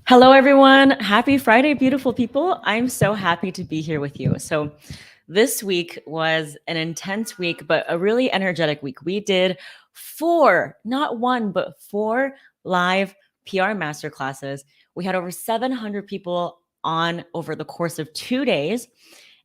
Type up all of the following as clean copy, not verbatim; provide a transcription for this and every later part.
Hello, everyone. Happy Friday, beautiful people. I'm so happy to be here with you. So, this week was an intense week, but a really energetic week. We did four, not one, but four live PR masterclasses. We had over 700 people on over the course of 2 days.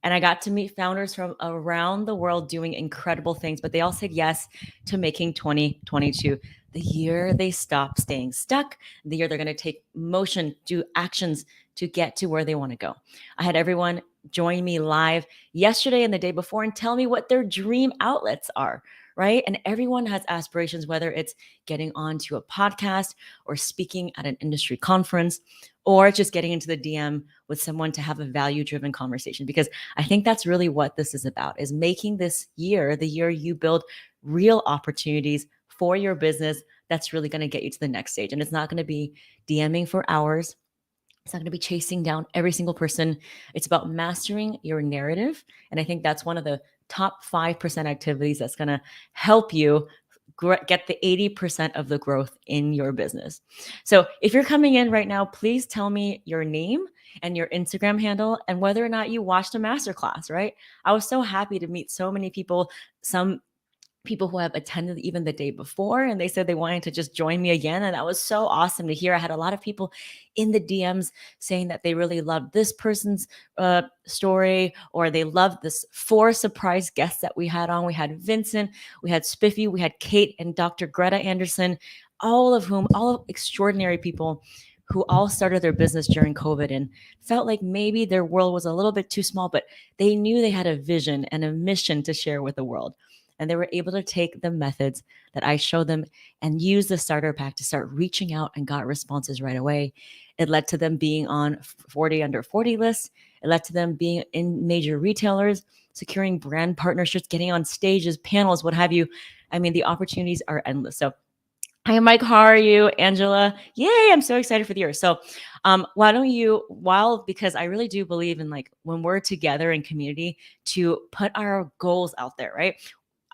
And I got to meet founders from around the world doing incredible things, but they all said yes to making 2022 the year they stop staying stuck, the year they're going to take motion, do actions to get to where they want to go. I had everyone join me live yesterday and the day before and tell me what their dream outlets are, right? And everyone has aspirations, whether it's getting onto a podcast or speaking at an industry conference or just getting into the DM with someone to have a value-driven conversation. Because I think that's really what this is about, is making this year the year you build real opportunities for your business that's really going to get you to the next stage. And it's not going to be DMing for hours. It's not going to be chasing down every single person. It's about mastering your narrative. And I think that's one of the top 5% activities that's going to help you get the 80% of the growth in your business. So if you're coming in right now, please tell me your name and your Instagram handle and whether or not you watched a masterclass, right? I was so happy to meet so many people, some people who have attended even the day before, and they said they wanted to just join me again. And that was so awesome to hear. I had a lot of people in the DMs saying that they really loved this person's story, or they loved this 4 surprise guests that we had on. We had Vincent, we had Spiffy, we had Kate, and Dr. Greta Anderson, all extraordinary people who all started their business during COVID and felt like maybe their world was a little bit too small, but they knew they had a vision and a mission to share with the world. And they were able to take the methods that I showed them and use the starter pack to start reaching out and got responses right away. It led to them being on 40 under 40 lists. It led to them being in major retailers, securing brand partnerships, getting on stages, panels, what have you. I mean, the opportunities are endless. So hi, Mike. How are you? Angela. Yay. I'm so excited for the year. So why don't you, because I really do believe in, like, when we're together in community, to put our goals out there, right?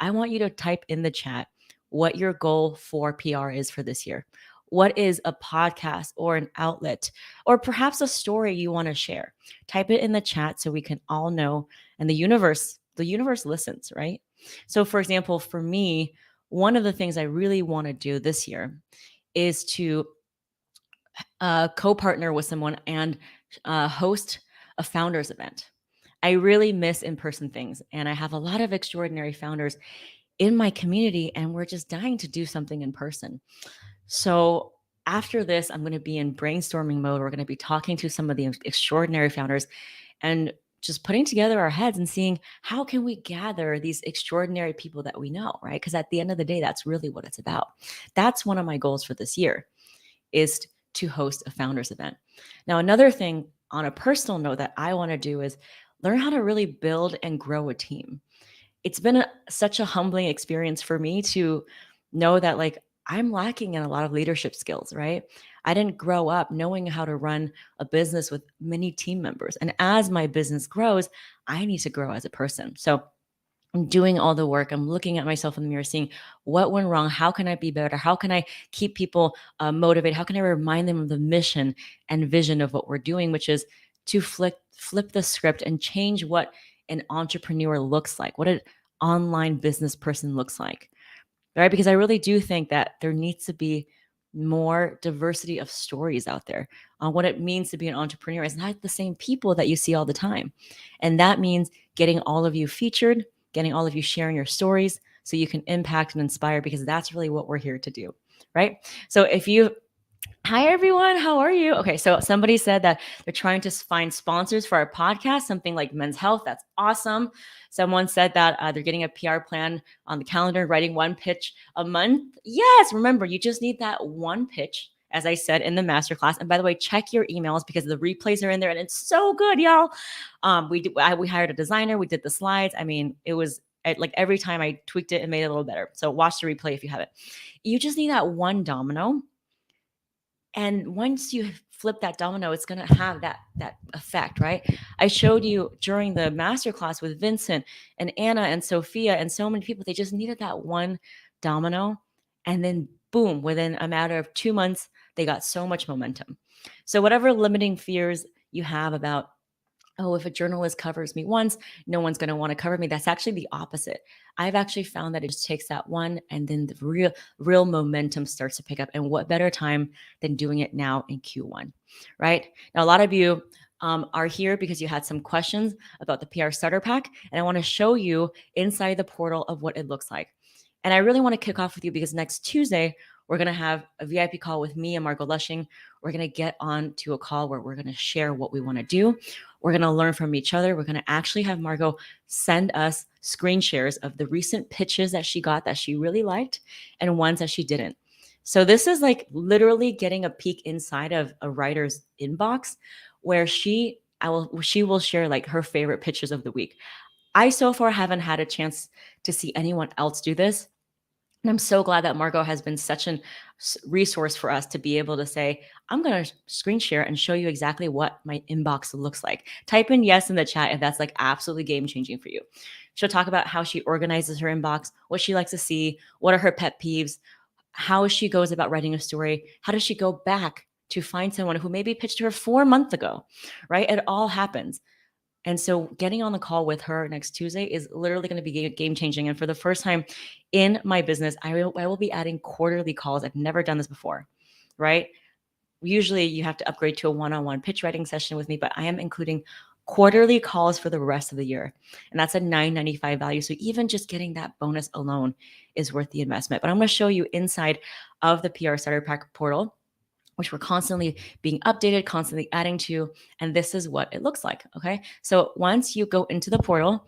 I want you to type in the chat what your goal for PR is for this year. What is a podcast or an outlet or perhaps a story you want to share? Type it in the chat so we can all know, and the universe listens, right? So for example, for me, one of the things I really want to do this year is to co-partner with someone and host a founders event. I really miss in-person things, and I have a lot of extraordinary founders in my community, and we're just dying to do something in person. So after this, I'm going to be in brainstorming mode. We're going to be talking to some of the extraordinary founders and just putting together our heads and seeing how can we gather these extraordinary people that we know, right? Because at the end of the day, that's really what it's about. That's one of my goals for this year, is to host a founders event. Now, another thing on a personal note that I want to do is learn how to really build and grow a team. It's been such a humbling experience for me to know that, like, I'm lacking in a lot of leadership skills, right? I didn't grow up knowing how to run a business with many team members. And as my business grows, I need to grow as a person. So I'm doing all the work. I'm looking at myself in the mirror, seeing what went wrong. How can I be better? How can I keep people motivated? How can I remind them of the mission and vision of what we're doing, which is to flip the script and change what an entrepreneur looks like, what an online business person looks like, right? Because I really do think that there needs to be more diversity of stories out there on what it means to be an entrepreneur. It's not the same people that you see all the time. And that means getting all of you featured, getting all of you sharing your stories so you can impact and inspire, because that's really what we're here to do, right? So hi, everyone. How are you? Okay, so somebody said that they're trying to find sponsors for our podcast, something like Men's Health. That's awesome. Someone said that they're getting a PR plan on the calendar, writing 1 pitch a month. Yes, remember, you just need that 1 pitch, as I said in the masterclass. And by the way, check your emails because the replays are in there and it's so good, y'all. We hired a designer. We did the slides. I mean, it was like every time I tweaked it and made it a little better. So watch the replay if you have it. You just need that one domino. And once you flip that domino, it's going to have that effect, right? I showed you during the masterclass with Vincent and Anna and Sophia and so many people, they just needed that one domino. And then boom, within a matter of 2 months, they got so much momentum. So whatever limiting fears you have about, oh, if a journalist covers me once, no one's going to want to cover me. That's actually the opposite. I've actually found that it just takes that one, and then the real momentum starts to pick up. And what better time than doing it now in Q1, right? Now, a lot of you are here because you had some questions about the PR starter pack, and I want to show you inside the portal of what it looks like. And I really want to kick off with you because next Tuesday, we're going to have a VIP call with me and Margot Lushing. We're going to get on to a call where we're going to share what we want to do. We're going to learn from each other. We're going to actually have Margot send us screen shares of the recent pitches that she got that she really liked and ones that she didn't. So this is like literally getting a peek inside of a writer's inbox where she will share like her favorite pitches of the week. I so far haven't had a chance to see anyone else do this. And I'm so glad that Margot has been such a resource for us to be able to say, I'm going to screen share and show you exactly what my inbox looks like. Type in yes in the chat if that's like absolutely game changing for you. She'll talk about how she organizes her inbox, what she likes to see, what are her pet peeves, how she goes about writing a story, how does she go back to find someone who maybe pitched her 4 months ago, right? It all happens. And so getting on the call with her next Tuesday is literally going to be game changing. And for the first time in my business, I will be adding quarterly calls. I've never done this before, right? Usually you have to upgrade to a one-on-one pitch writing session with me, but I am including quarterly calls for the rest of the year. And that's a $9.95 value. So even just getting that bonus alone is worth the investment. But I'm going to show you inside of the PR Starter Pack portal, which we're constantly being updated, constantly adding to, and this is what it looks like, okay? So once you go into the portal,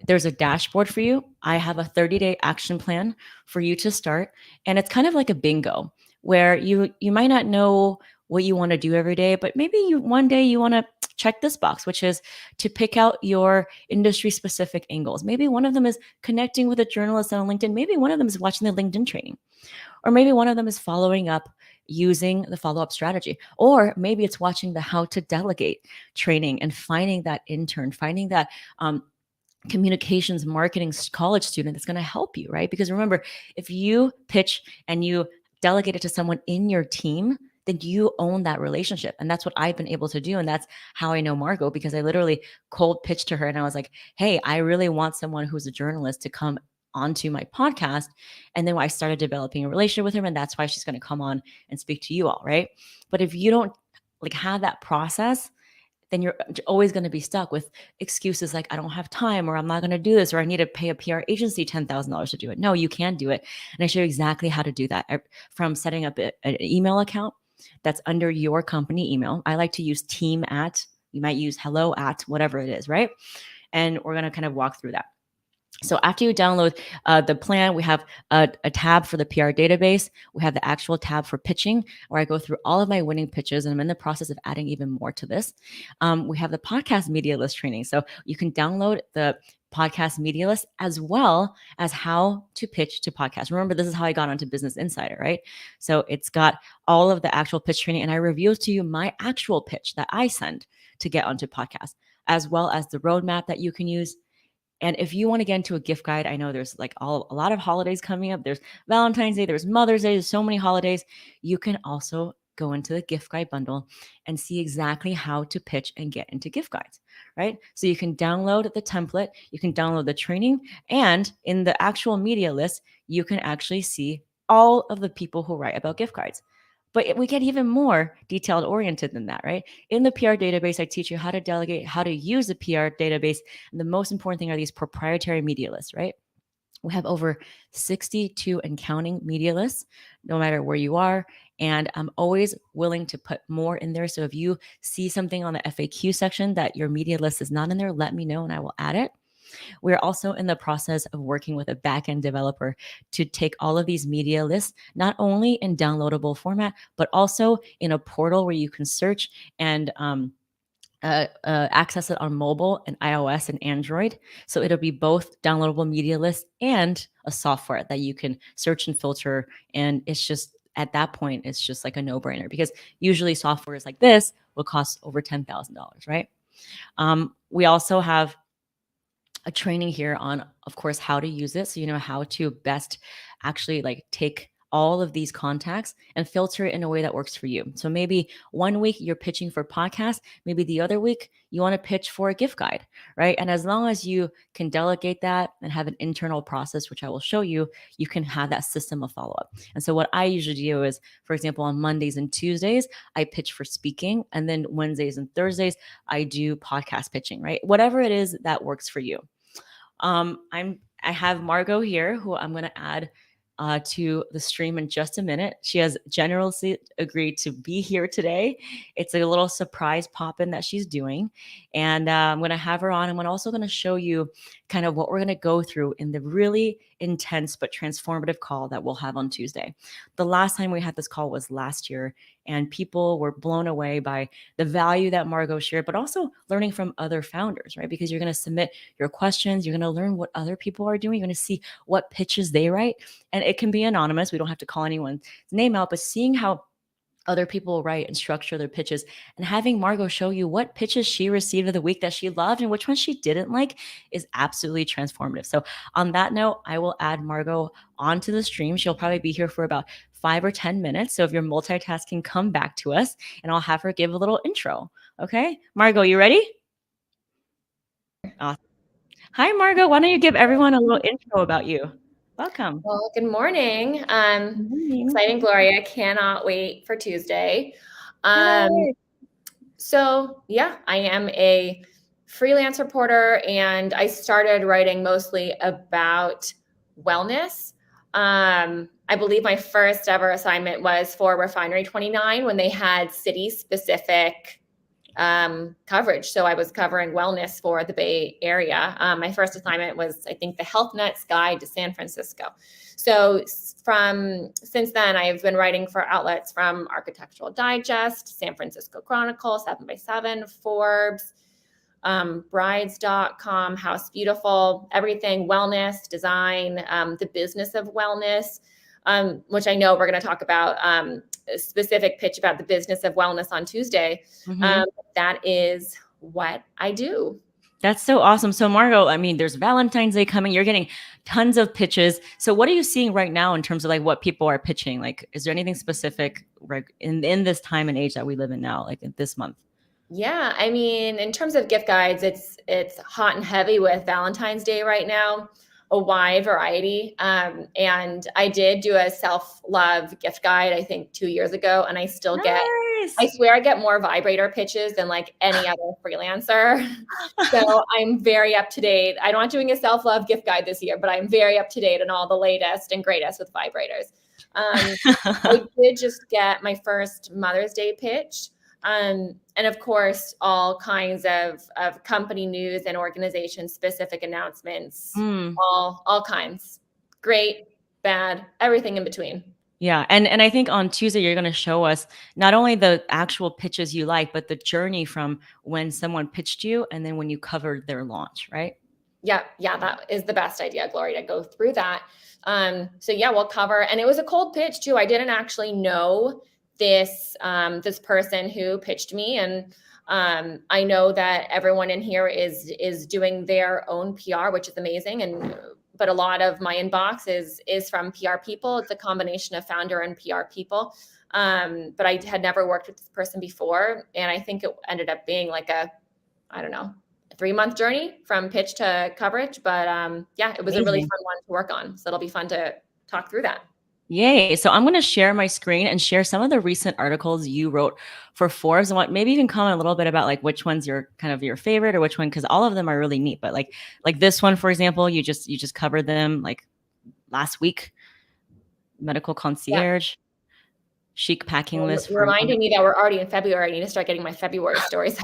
there's a dashboard for you. I have a 30-day action plan for you to start, and it's kind of like a bingo where you might not know what you want to do every day, but maybe one day you want to check this box, which is to pick out your industry specific angles. Maybe one of them is connecting with a journalist on LinkedIn. Maybe one of them is watching the LinkedIn training. Or maybe one of them is following up using the follow-up strategy. Or maybe it's watching the how to delegate training and finding that intern, finding that communications marketing college student that's going to help you, right? Because remember, if you pitch and you delegate it to someone in your team, then you own that relationship. And that's what I've been able to do. And that's how I know Margot, because I literally cold pitched to her and I was like, hey, I really want someone who's a journalist to come onto my podcast. And then I started developing a relationship with her, and that's why she's going to come on and speak to you all, right? But if you don't like have that process, then you're always going to be stuck with excuses like, I don't have time, or I'm not going to do this, or I need to pay a PR agency $10,000 to do it. No, you can do it. And I show you exactly how to do that, from setting up an email account that's under your company email. I like to use team at, you might use hello at, whatever it is, right? And we're going to kind of walk through that. So after you download the plan, we have a tab for the PR database. We have the actual tab for pitching, where I go through all of my winning pitches, and I'm in the process of adding even more to this. We have the podcast media list training. So you can download the podcast media list as well as how to pitch to podcasts. Remember, this is how I got onto Business Insider, right? So it's got all of the actual pitch training, and I reveal to you my actual pitch that I send to get onto podcasts, as well as the roadmap that you can use. And if you want to get into a gift guide, I know there's like a lot of holidays coming up. There's Valentine's Day, there's Mother's Day, there's so many holidays. You can also go into the gift guide bundle and see exactly how to pitch and get into gift guides, right? So you can download the template, you can download the training, and in the actual media list, you can actually see all of the people who write about gift guides. But we get even more detailed oriented than that, right? In the PR database, I teach you how to delegate, how to use the PR database. And the most important thing are these proprietary media lists, right? We have over 62 and counting media lists, no matter where you are. And I'm always willing to put more in there. So if you see something on the FAQ section that your media list is not in there, let me know and I will add it. We're also in the process of working with a backend developer to take all of these media lists, not only in downloadable format, but also in a portal where you can search and access it on mobile and iOS and Android. So it'll be both downloadable media lists and a software that you can search and filter. And it's just, at that point, it's just like a no-brainer, because usually softwares like this will cost over $10,000, right? We also have a training here on, of course, how to use it. So you know how to best actually like take all of these contacts and filter it in a way that works for you. So maybe one week you're pitching for podcasts, maybe the other week you want to pitch for a gift guide, right? And as long as you can delegate that and have an internal process, which I will show you, you can have that system of follow up. And so what I usually do is, for example, on Mondays and Tuesdays, I pitch for speaking. And then Wednesdays and Thursdays, I do podcast pitching, right? Whatever it is that works for you. I have Margot here, who I'm going to add to the stream in just a minute. She has generously agreed to be here today. It's a little surprise pop-in that she's doing, and I'm going to have her on. I'm also going to show you kind of what we're going to go through in the really intense but transformative call that we'll have on Tuesday. The last time we had this call was last year, and people were blown away by the value that Margot shared, but also learning from other founders, right? Because you're going to submit your questions, you're going to learn what other people are doing, you're going to see what pitches they write, and it can be anonymous. We don't have to call anyone's name out, but seeing how other people write and structure their pitches, and having Margot show you what pitches she received of the week that she loved and which ones she didn't like is absolutely transformative. So on that note, I will add Margot onto the stream. She'll probably be here for about 5 or 10 minutes. So if you're multitasking, come back to us and I'll have her give a little intro. Okay, Margot, you ready? Awesome. Hi, Margot. Why don't you give everyone a little intro about you? Welcome. Well, good morning. Good morning. Exciting, Gloria. Cannot wait for Tuesday. So yeah, I am a freelance reporter and I started writing mostly about wellness. I believe my first ever assignment was for Refinery 29 when they had city-specific coverage. So I was covering wellness for the Bay Area. My first assignment was, I think, the Health Net's Guide to San Francisco. So since then, I've been writing for outlets from Architectural Digest, San Francisco Chronicle, 7x7, Forbes, brides.com, House Beautiful, everything wellness, design, the business of wellness, which I know we're going to talk about a specific pitch about the business of wellness on Tuesday. That is what I do. That's so awesome. So Margot, I mean, there's Valentine's Day coming. You're getting tons of pitches. So what are you seeing right now in terms of like what people are pitching? Like, is there anything specific in this time and age that we live in now, like in this month? Yeah, I mean, in terms of gift guides, it's hot and heavy with Valentine's Day right now, a wide variety. And I did do a self-love gift guide, I think 2 years ago, and I still get, I swear I get more vibrator pitches than like any other freelancer. So I'm very up to date. I'm not doing a self-love gift guide this year, but I'm very up to date on all the latest and greatest with vibrators. I did just get my first Mother's Day pitch. And of course, all kinds of company news and organization specific announcements, all kinds, great, bad, everything in between. Yeah. And I think on Tuesday, you're going to show us not only the actual pitches you like, but the journey from when someone pitched you and then when you covered their launch, right? Yeah. That is the best idea, Gloria, to go through that. So yeah, we'll cover, and it was a cold pitch too. I didn't actually know this person who pitched me. And I know that everyone in here is doing their own PR, which is amazing. But a lot of my inbox is from PR people. It's a combination of founder and PR people. But I had never worked with this person before. And I think it ended up being like a 3-month journey from pitch to coverage. But yeah, it was amazing. A really fun one to work on. So it'll be fun to talk through that. Yay. So I'm going to share my screen and share some of the recent articles you wrote for Forbes, and maybe even comment a little bit about like which one's your kind of your favorite or which one, because all of them are really neat. But like this one, for example, you just covered them like last week. Medical concierge, chic packing list. You're reminding me that we're already in February. I need to start getting my February stories.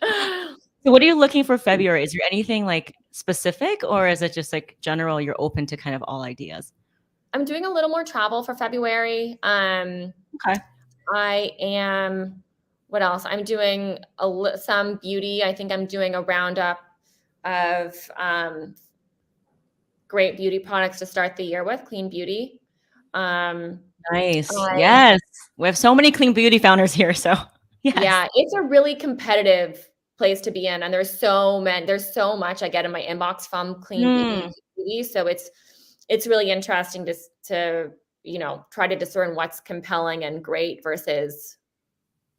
So what are you looking for February? Is there anything like specific, or is it just like general, you're open to kind of all ideas? I'm doing a little more travel for February. Okay. I am, what else? I'm doing some beauty. I think I'm doing a roundup of great beauty products to start the year with, clean beauty. Nice. Yes. We have so many clean beauty founders here. So yes. Yeah, it's a really competitive place to be in. And there's so much I get in my inbox from clean beauty. So it's really interesting to try to discern what's compelling and great versus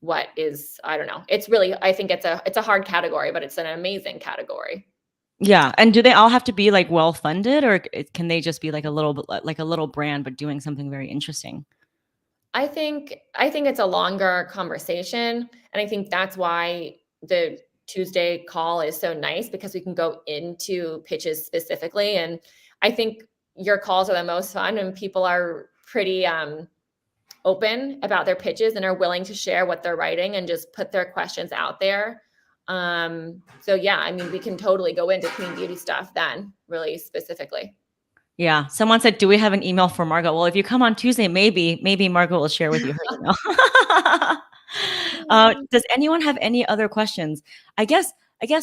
what is, I don't know. It's really, I think it's a hard category, but it's an amazing category. Yeah. And do they all have to be like well funded, or can they just be like a little bit like a little brand, but doing something very interesting? I think it's a longer conversation, and I think that's why the Tuesday call is so nice, because we can go into pitches specifically. And I think your calls are the most fun when people are pretty open about their pitches and are willing to share what they're writing and just put their questions out there. So yeah, I mean, we can totally go into clean beauty stuff then, really specifically. Yeah. Someone said, do we have an email for Margot? Well, if you come on Tuesday, maybe Margot will share with you her email. Does anyone have any other questions? I guess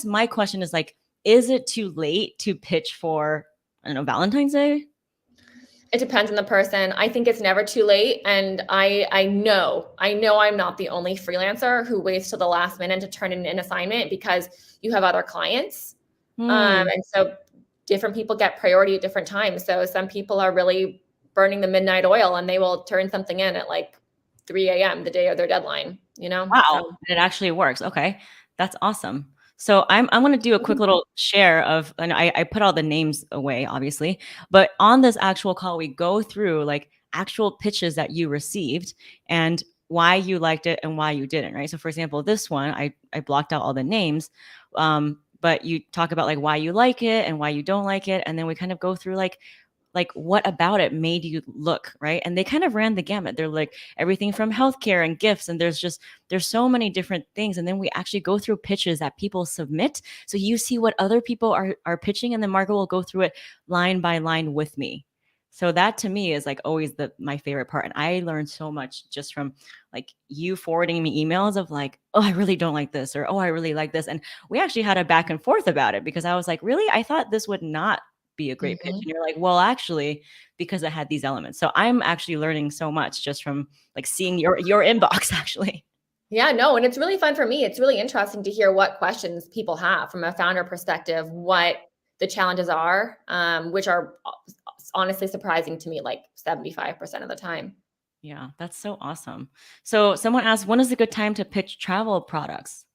my question is like, is it too late to pitch for, I don't know, Valentine's Day? It depends on the person. I think it's never too late. And I know I'm not the only freelancer who waits till the last minute to turn in an assignment, because you have other clients. And so different people get priority at different times. So some people are really burning the midnight oil, and they will turn something in at like 3 a.m. the day of their deadline, Wow, So, it actually works. Okay, that's awesome. So I'm going to do a quick little share of, and I put all the names away, obviously, but on this actual call, we go through like actual pitches that you received and why you liked it and why you didn't, right? So for example, this one, I blocked out all the names, but you talk about like why you like it and why you don't like it, and then we kind of go through like what about it made you look right. And they kind of ran the gamut. They're like everything from healthcare and gifts, and there's so many different things. And then we actually go through pitches that people submit, so you see what other people are pitching, and then Margot will go through it line by line with me. So that to me is like always my favorite part. And I learned so much just from like you forwarding me emails of like, oh, I really don't like this, or oh, I really like this. And we actually had a back and forth about it, because I was like, really, I thought this would not be a great pitch. And you're like, well, actually, because I had these elements. So I'm actually learning so much just from like seeing your inbox actually. yeah, no, and it's really fun for me. It's really interesting to hear what questions people have from a founder perspective, what the challenges are, which are honestly surprising to me, like 75% of the time. Yeah, that's so awesome. So someone asked, when is a good time to pitch travel products?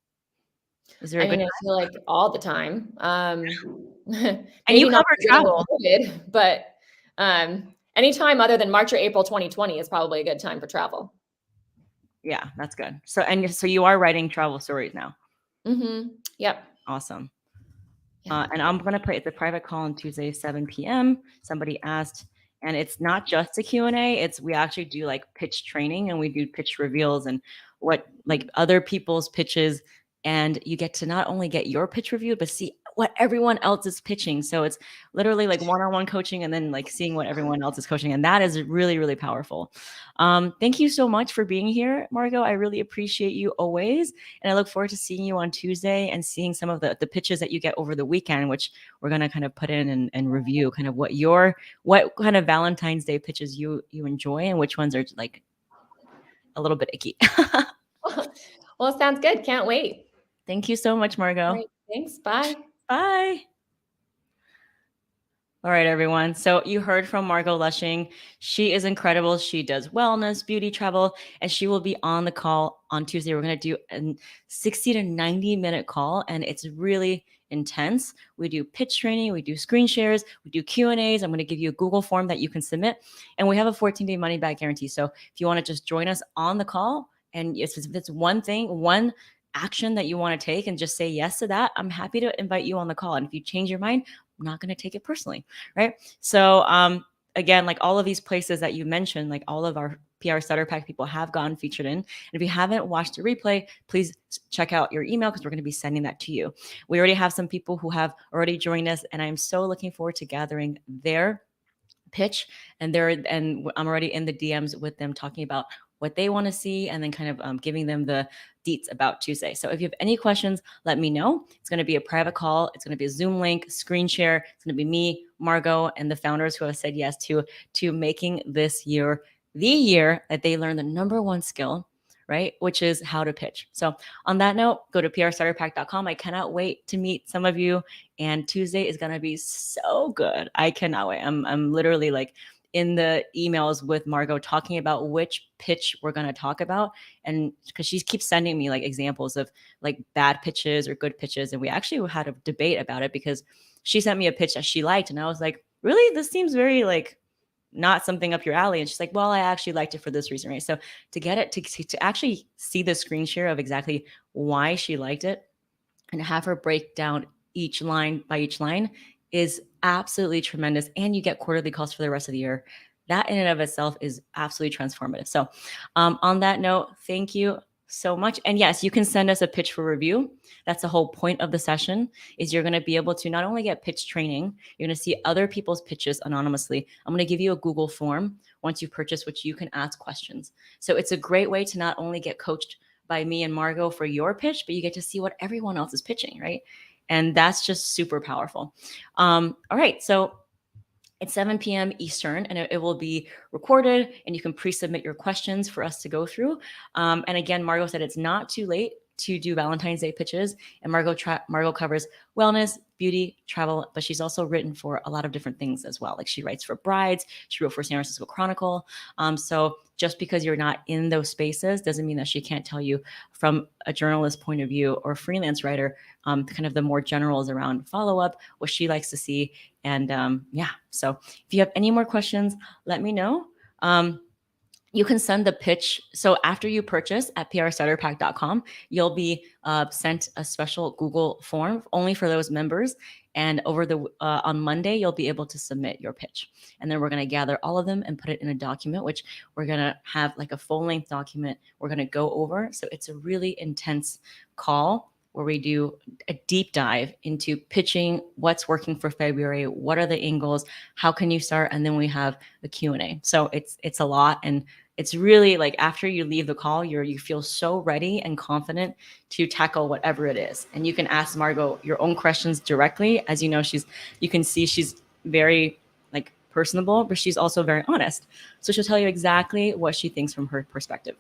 Is there a I good mean, I time? feel like all the time. And you Maybe not cover during travel. COVID, but anytime other than March or April 2020 is probably a good time for travel. Yeah, that's good. So you are writing travel stories now. Yep. Awesome. Yeah. And I'm going to put it's a private call on Tuesday, 7 p.m. Somebody asked, and it's not just a Q&A. It's we actually do like pitch training, and we do pitch reveals and what like other people's pitches. And you get to not only get your pitch reviewed, but see what everyone else is pitching. So it's literally like one-on-one coaching, and then like seeing what everyone else is coaching. And that is really, really powerful. Thank you so much for being here, Margot. I really appreciate you always. And I look forward to seeing you on Tuesday and seeing some of the pitches that you get over the weekend, which we're going to kind of put in and review kind of what kind of Valentine's Day pitches you enjoy and which ones are like a little bit icky. Well, it sounds good. Can't wait. Thank you so much, All Margot. right. Thanks. Bye. Bye. All right, everyone. So you heard from Margot Lushing. She is incredible. She does wellness, beauty, travel, and she will be on the call on Tuesday. We're going to do a 60 to 90-minute call, and it's really intense. We do pitch training, we do screen shares, we do Q&As. I'm going to give you a Google form that you can submit, and we have a 14-day money back guarantee. So if you want to just join us on the call, and if it's one thing, one action that you want to take and just say yes to that, I'm happy to invite you on the call. And if you change your mind, I'm not going to take it personally. Right. So, again, like all of these places that you mentioned, like all of our PR starter pack people have gotten featured in. And if you haven't watched the replay, please check out your email, because we're going to be sending that to you. We already have some people who have already joined us, and I'm so looking forward to gathering their pitch, and I'm already in the DMs with them talking about what they want to see, and then kind of giving them the deets about Tuesday. So if you have any questions, let me know. It's going to be a private call. It's going to be a Zoom link, screen share. It's going to be me, Margot, and the founders who have said yes to making this year the year that they learn the number one skill, right? Which is how to pitch. So on that note, go to prstarterpack.com. I cannot wait to meet some of you. And Tuesday is going to be so good. I cannot wait. I'm literally like in the emails with Margot talking about which pitch we're going to talk about. And because she keeps sending me like examples of like bad pitches or good pitches. And we actually had a debate about it because she sent me a pitch that she liked. And I was like, really, this seems very like not something up your alley. And she's like, well, I actually liked it for this reason, right? So to get it to actually see the screen share of exactly why she liked it and have her break down each line by each line is absolutely tremendous. And you get quarterly calls for the rest of the year. That in and of itself is absolutely transformative. So on that note, thank you so much. And yes, you can send us a pitch for review. That's the whole point of the session is you're going to be able to not only get pitch training, you're going to see other people's pitches anonymously. I'm going to give you a Google form once you purchase, which you can ask questions. So it's a great way to not only get coached by me and Margot for your pitch, but you get to see what everyone else is pitching, right? And that's just super powerful. All right, so it's 7 p.m. Eastern, and it will be recorded, and you can pre-submit your questions for us to go through. And again, Margot said it's not too late to do Valentine's Day pitches, and Margot covers wellness, beauty, travel, but she's also written for a lot of different things as well. Like she writes for brides, she wrote for San Francisco Chronicle. So just because you're not in those spaces doesn't mean that she can't tell you from a journalist point of view or freelance writer, kind of the more generals around follow-up, what she likes to see. And yeah, so if you have any more questions, let me know. You can send the pitch. So after you purchase at prstarterpack.com, you'll be sent a special Google form only for those members. And over on Monday, you'll be able to submit your pitch. And then we're going to gather all of them and put it in a document, which we're going to have like a full-length document we're going to go over. So it's a really intense call where we do a deep dive into pitching, what's working for February, what are the angles, how can you start, and then we have the Q&A. So it's a lot, and it's really like after you leave the call, you feel so ready and confident to tackle whatever it is. And you can ask Margot your own questions directly. As you know, you can see she's very like personable, but she's also very honest. So she'll tell you exactly what she thinks from her perspective.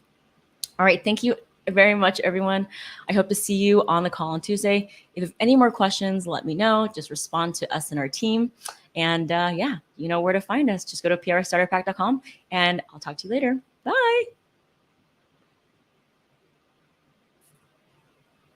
All right, thank you very much, everyone. I hope to see you on the call on Tuesday. If you have any more questions, let me know. Just respond to us and our team. And yeah, you know where to find us. Just go to prstarterpack.com and I'll talk to you later. Bye.